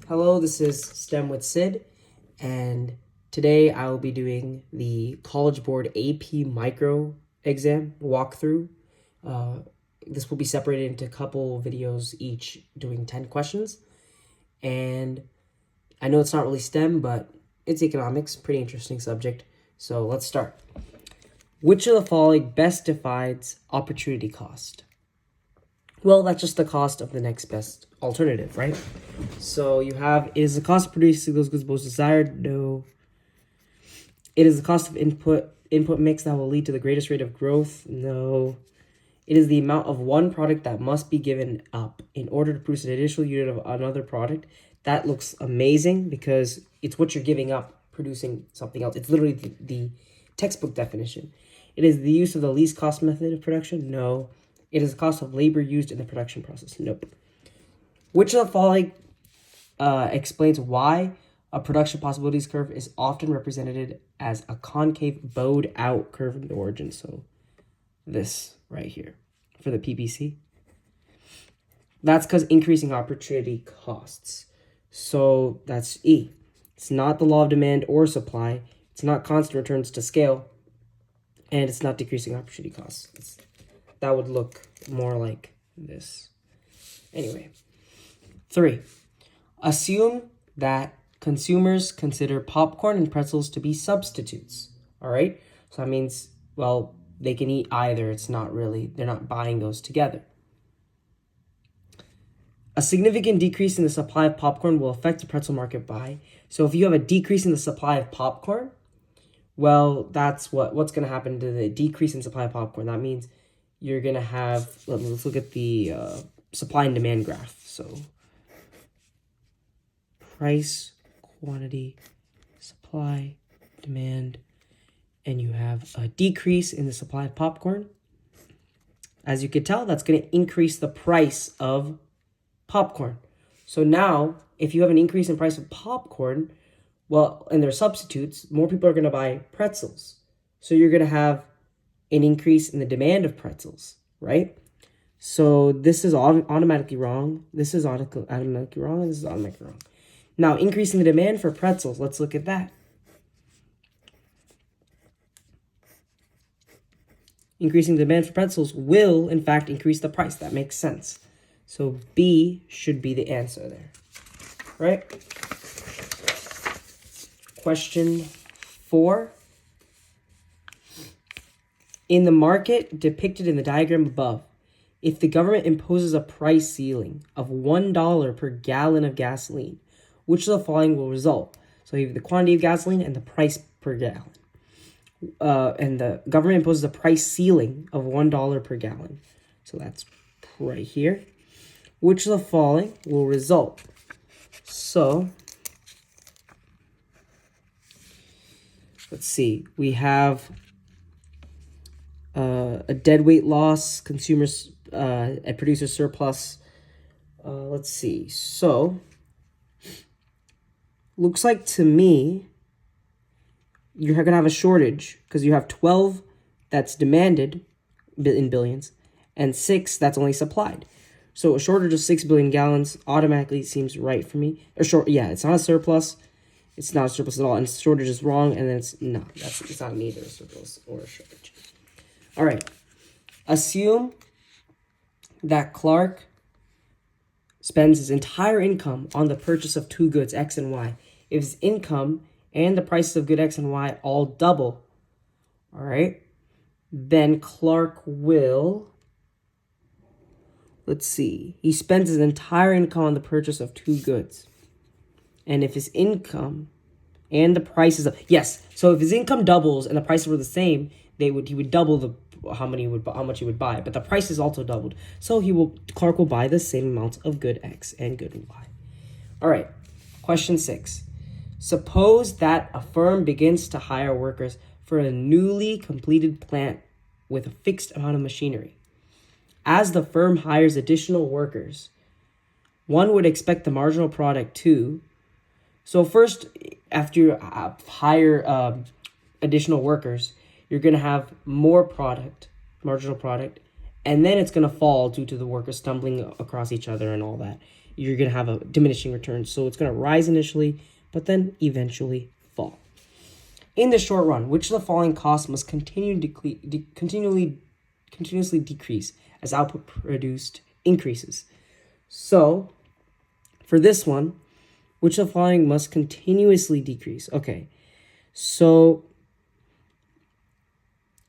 Hello, this is STEM with Sid, and today I will be doing the College Board AP Micro exam walkthrough. This will be separated into a couple videos each doing 10 questions, and I know it's not really STEM, but it's economics, pretty interesting subject, so let's start. Which of the following best defines opportunity cost? Well, that's just the cost of the next best alternative, right? So you have, is the cost of producing those goods most desired? No. It is the cost of input mix that will lead to the greatest rate of growth? No. It is the amount of one product that must be given up in order to produce an additional unit of another product. That looks amazing because it's what you're giving up producing something else. It's literally the textbook definition. It is the use of the least cost method of production? No. It is the cost of labor used in the production process? Nope. Which of the following explains why a production possibilities curve is often represented as a concave bowed out curve in the origin? So this right here for the PPC. That's because increasing opportunity costs. So that's E. It's not the law of demand or supply. It's not constant returns to scale. And it's not decreasing opportunity costs. That would look more like this. Anyway. 3. Assume that consumers consider popcorn and pretzels to be substitutes. All right? So that means, well, they can eat either. It's not really, they're not buying those together. A significant decrease in the supply of popcorn will affect the pretzel market by. So if you have a decrease in the supply of popcorn, well, that's what's going to happen to the decrease in supply of popcorn. That means you're going to have, let's look at the supply and demand graph. So price, quantity, supply, demand, and you have a decrease in the supply of popcorn. As you can tell, that's going to increase the price of popcorn. So now, if you have an increase in price of popcorn, well, and they're substitutes, more people are going to buy pretzels. So you're going to have an increase in the demand of pretzels, right? So this is automatically wrong. This is automatically wrong, and this is automatically wrong. Now, increasing the demand for pretzels, let's look at that. Increasing the demand for pretzels will, in fact, increase the price. That makes sense. So B should be the answer there, right? Question 4. In the market depicted in the diagram above, if the government imposes a price ceiling of $1 per gallon of gasoline, which of the following will result? So you have the quantity of gasoline and the price per gallon. And the government imposes a price ceiling of $1 per gallon. So that's right here. Which of the following will result? So let's see. We have a deadweight loss, consumers, a producer surplus. Let's see. So looks like to me you're going to have a shortage because you have 12 that's demanded in billions and 6 that's only supplied. So a shortage of 6 billion gallons automatically seems right for me. It's not a surplus. It's not a surplus at all. And shortage is wrong. And then it's not neither a surplus or a shortage. All right. Assume that Clark spends his entire income on the purchase of 2 goods, X and Y. If his income and the prices of good X and Y all double, all right, then Clark will, let's see, he spends his entire income on the purchase of 2 goods. And if his income and the prices of, so if his income doubles and the prices were the same, he would double how much he would buy, but the price is also doubled. So Clark will buy the same amount of good X and good Y. All right, question 6. Suppose that a firm begins to hire workers for a newly completed plant with a fixed amount of machinery. As the firm hires additional workers, one would expect the marginal product to. So first, after you hire additional workers, you're going to have more marginal product, and then it's going to fall due to the workers stumbling across each other and all that. you're going to have a diminishing return. So it's going to rise initially, but then eventually fall. In the short run, which of the following costs must continuously decrease as output produced increases? So for this one, which of the following must continuously decrease? Okay, so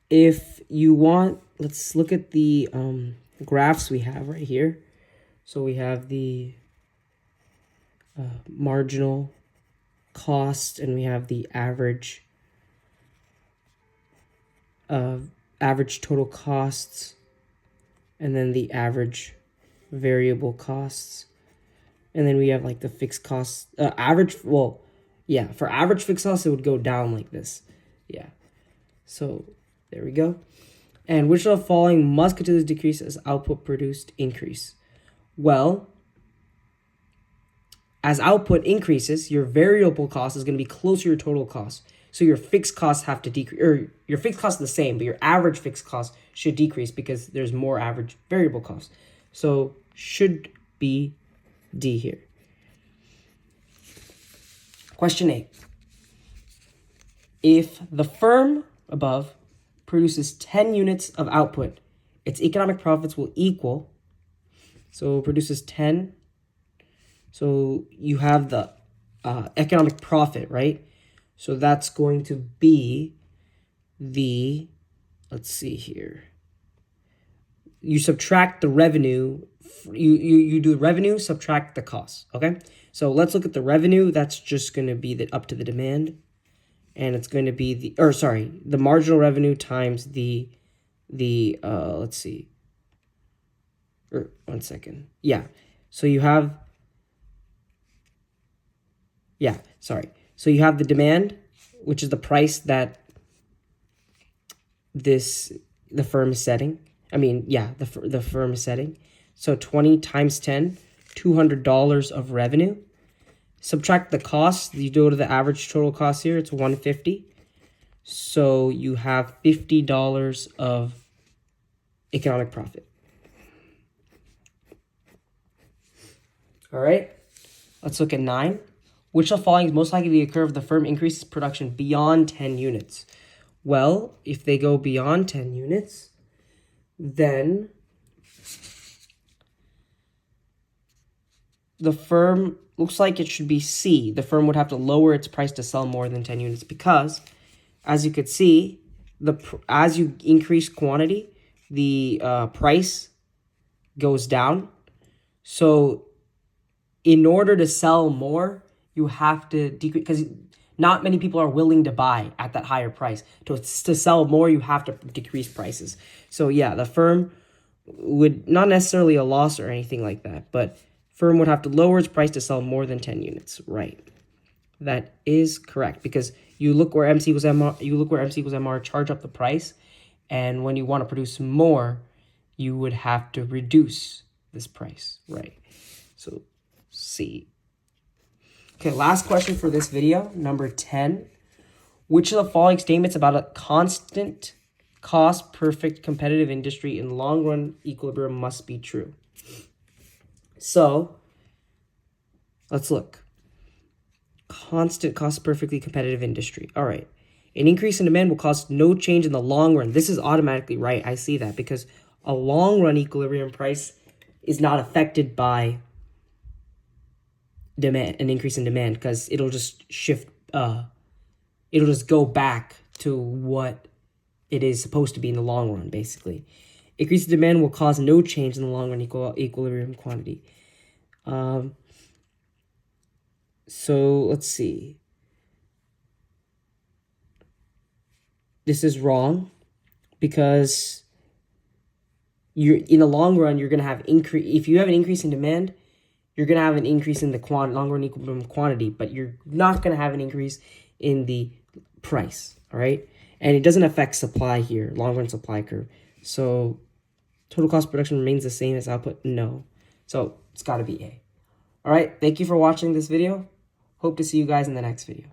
if you want, let's look at the graphs we have right here. So we have the marginal cost, and we have the average total costs, and then the average variable costs, and then we have like the fixed costs. For average fixed costs, it would go down like this. Yeah, so there we go. And which of the following must continuously decrease as output produced increase? Well, as output increases, your variable cost is going to be closer to your total cost. So your fixed costs have to decrease, or your fixed costs are the same, but your average fixed cost should decrease because there's more average variable costs. So should be D here. Question 8. If the firm above produces 10 units of output, its economic profits will equal, so it produces 10. So you have the economic profit, right? So that's going to be the, let's see here. You subtract the revenue, you do the revenue, subtract the cost, okay? So let's look at the revenue. That's just going to be up to the demand. And it's going to be the marginal revenue times let's see. One second. Yeah. So you have, So you have the demand, which is the price that the firm is setting. The firm is setting. So 20 times 10, $200 of revenue. Subtract the cost. You go to the average total cost here. It's $150. So you have $50 of economic profit. All right. Let's look at 9. Which of the following is most likely to occur if the firm increases production beyond 10 units? Well, if they go beyond 10 units, then the firm looks like it should be C. The firm would have to lower its price to sell more than 10 units because, as you could see, as you increase quantity, the price goes down. So in order to sell more, you have to decrease, because not many people are willing to buy at that higher price. To sell more, you have to decrease prices. So yeah, the firm would, not necessarily a loss or anything like that, but firm would have to lower its price to sell more than 10 units. Right. That is correct, because you look where MC equals MR, charge up the price, and when you want to produce more, you would have to reduce this price. Right. So C. Okay, last question for this video, number 10. Which of the following statements about a constant cost perfect competitive industry in long run equilibrium must be true? So let's look. Constant cost perfectly competitive industry. All right. An increase in demand will cause no change in the long run. This is automatically right. I see that because a long run equilibrium price is not affected by demand, an increase in demand, because it'll just shift, it'll just go back to what it is supposed to be in the long run, basically. Increase in demand will cause no change in the long run equilibrium quantity. So let's see. This is wrong because you're in the long run, you're going to have if you have an increase in demand, you're going to have an increase in the long run equilibrium quantity, but you're not going to have an increase in the price, all right? And it doesn't affect supply here, long run supply curve. So total cost of production remains the same as output? No. So it's got to be A. All right, thank you for watching this video. Hope to see you guys in the next video.